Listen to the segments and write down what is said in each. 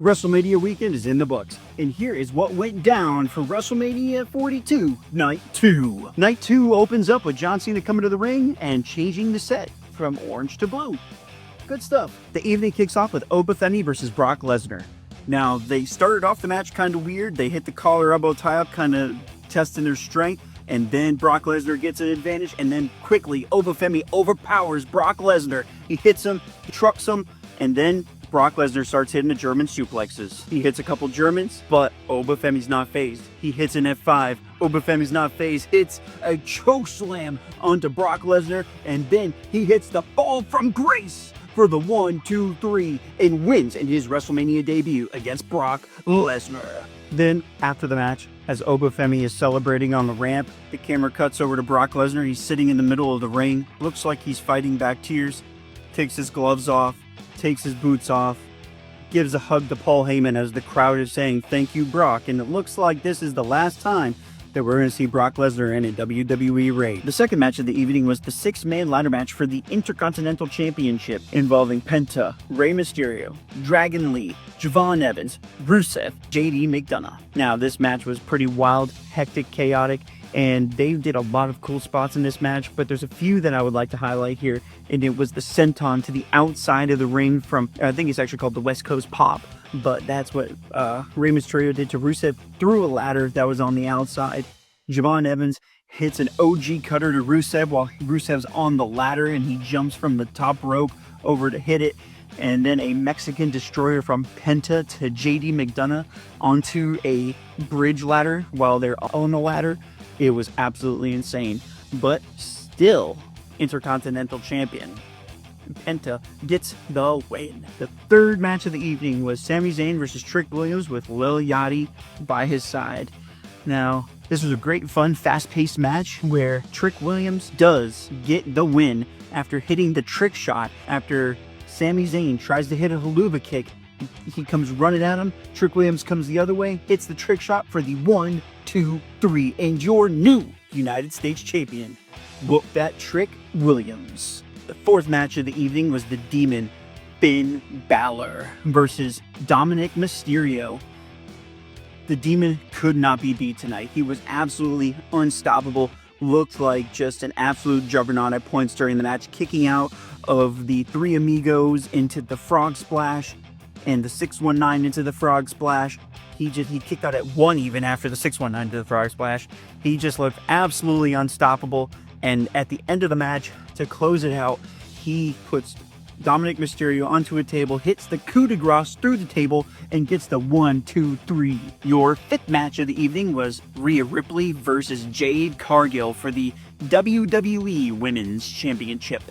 WrestleMania weekend is in the books, and here is what went down for WrestleMania 42, Night 2. Night 2 opens up with John Cena coming to the ring and changing the set from orange to blue. Good stuff. The evening kicks off with Obafemi versus Brock Lesnar. Now, they started off the match kind of weird. They hit the collar elbow tie-up, kind of testing their strength, and then Brock Lesnar gets an advantage, and then quickly Obafemi overpowers Brock Lesnar. He hits him, he trucks him, and then Brock Lesnar starts hitting the German suplexes. He hits a couple Germans, but Obafemi's not phased. He hits an F5. Obafemi's not phased. Hits a choke slam onto Brock Lesnar, and then he hits the fall from grace for the 1, 2, 3, and wins in his WrestleMania debut against Brock Lesnar. Then, after the match, as Obafemi is celebrating on the ramp, the camera cuts over to Brock Lesnar. He's sitting in the middle of the ring. Looks like he's fighting back tears. Takes his gloves off. Takes his boots off, gives a hug to Paul Heyman as the crowd is saying, "Thank you, Brock." And it looks like this is the last time that we're going to see Brock Lesnar in a WWE reign. The second match of the evening was the 6-man ladder match for the Intercontinental Championship, involving Penta, Rey Mysterio, Dragon Lee, Javon Evans, Rusev, JD McDonough. Now, this match was pretty wild, hectic, chaotic, and they did a lot of cool spots in this match, but there's a few that I would like to highlight here, and it was the senton to the outside of the ring from, I think it's actually called the West Coast Pop, but that's what Rey Mysterio did to Rusev through a ladder that was on the outside. Javon Evans hits an OG cutter to Rusev while Rusev's on the ladder, and he jumps from the top rope over to hit it. And then a Mexican destroyer from Penta to JD McDonough onto a bridge ladder while they're on the ladder. It was absolutely insane, but still Intercontinental Champion. Penta gets the win. The third match of the evening was Sami Zayn versus Trick Williams with Lil Yachty by his side. Now, this was a great, fun, fast-paced match where Trick Williams does get the win after hitting the trick shot. After Sami Zayn tries to hit a haluva kick, he comes running at him. Trick Williams comes the other way, hits the trick shot for the 1, 2, 3, and your new United States champion. Whoop that, Trick Williams. The fourth match of the evening was the Demon, Finn Balor, versus Dominic Mysterio. The Demon could not be beat tonight. He was absolutely unstoppable. Looked like just an absolute juggernaut at points during the match, kicking out of the Three Amigos into the Frog Splash and the 619 into the Frog Splash. He kicked out at 1 even after the 619 to the Frog Splash. He just looked absolutely unstoppable. And at the end of the match, to close it out, he puts Dominic Mysterio onto a table, hits the coup de grace through the table, and gets the 1, 2, 3. Your fifth match of the evening was Rhea Ripley versus Jade Cargill for the WWE Women's Championship.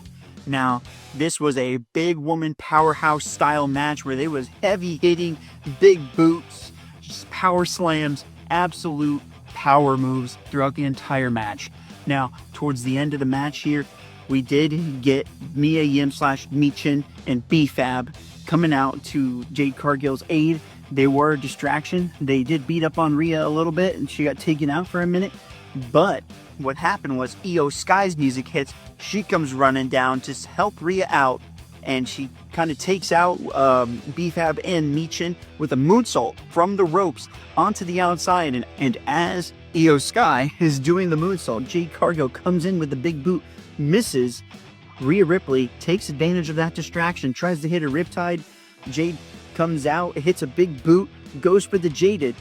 Now, this was a big woman powerhouse style match where there was heavy hitting, big boots, just power slams, absolute power moves throughout the entire match. Now, towards the end of the match here, we did get Mia Yim / Michin and B-Fab coming out to Jade Cargill's aid. They were a distraction. They did beat up on Rhea a little bit, and she got taken out for a minute. But what happened was Io Sky's music hits. She comes running down to help Rhea out, and she kind of takes out B-Fab and Michin with a moonsault from the ropes onto the outside. And as Io Sky is doing the moonsault, Jade Cargill comes in with the big boot, misses. Rhea Ripley takes advantage of that distraction, tries to hit a riptide. Jade comes out, hits a big boot, goes for the Jaded,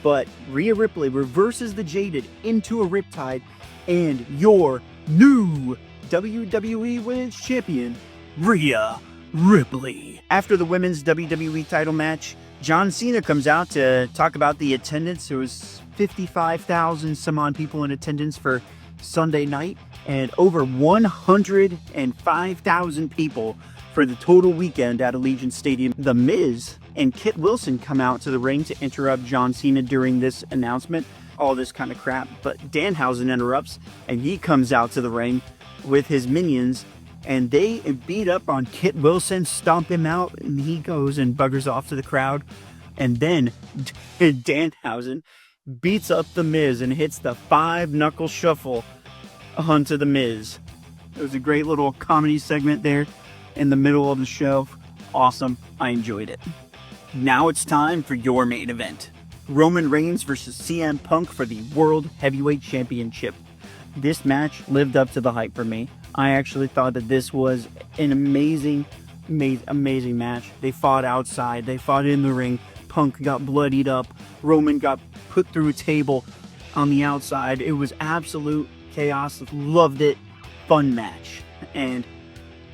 but Rhea Ripley reverses the Jaded into a riptide, and your new WWE Women's Champion, Rhea Ripley. After the women's WWE title match, John Cena comes out to talk about the attendance. There was 55,000 some odd people in attendance for Sunday night, and over 105,000 people for the total weekend at Allegiant Stadium. The Miz and Kit Wilson come out to the ring to interrupt John Cena during this announcement. All this kind of crap, but Danhausen interrupts, and he comes out to the ring with his minions, and they beat up on Kit Wilson, stomp him out, and he goes and buggers off to the crowd. And then Danhausen beats up The Miz and hits the 5-knuckle shuffle onto The Miz. It was a great little comedy segment there in the middle of the show. Awesome. I enjoyed it. Now it's time for your main event. Roman Reigns versus CM Punk for the World Heavyweight Championship. This match lived up to the hype for me. I actually thought that this was an amazing match. They fought outside, they fought in the ring. Punk got bloodied up. Roman got put through a table on the outside. It was absolute chaos. Loved it. Fun match. And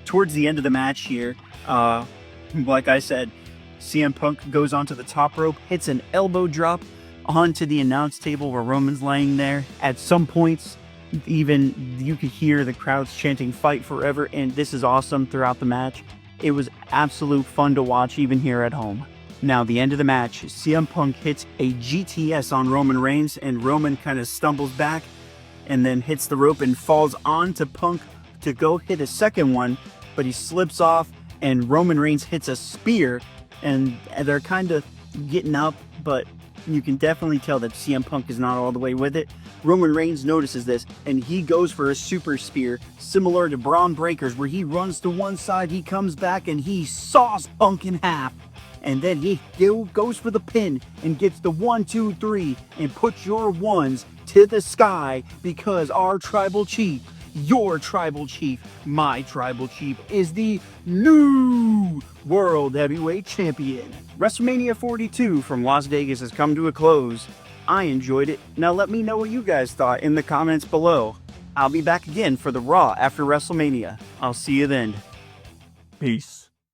towards the end of the match here, like I said, CM Punk goes onto the top rope, hits an elbow drop onto the announce table where Roman's laying there. At some points, even you could hear the crowds chanting "Fight Forever," and this is awesome throughout the match. It was absolute fun to watch even here at home. Now, the end of the match, CM Punk hits a GTS on Roman Reigns, and Roman kind of stumbles back and then hits the rope and falls onto Punk to go hit a second one, but he slips off and Roman Reigns hits a spear, and they're kind of getting up, but you can definitely tell that CM Punk is not all the way with it. Roman Reigns notices this, and he goes for a super spear, similar to Braun Breaker's, where he runs to one side, he comes back, and he saws Punk in half. And then he goes for the pin and gets the 1, 2, 3 and puts your ones to the sky, because our tribal chief, your tribal chief, my tribal chief, is the new World Heavyweight Champion. WrestleMania 42 from Las Vegas has come to a close. I enjoyed it. Now let me know what you guys thought in the comments below. I'll be back again for the Raw after WrestleMania. I'll see you then. Peace.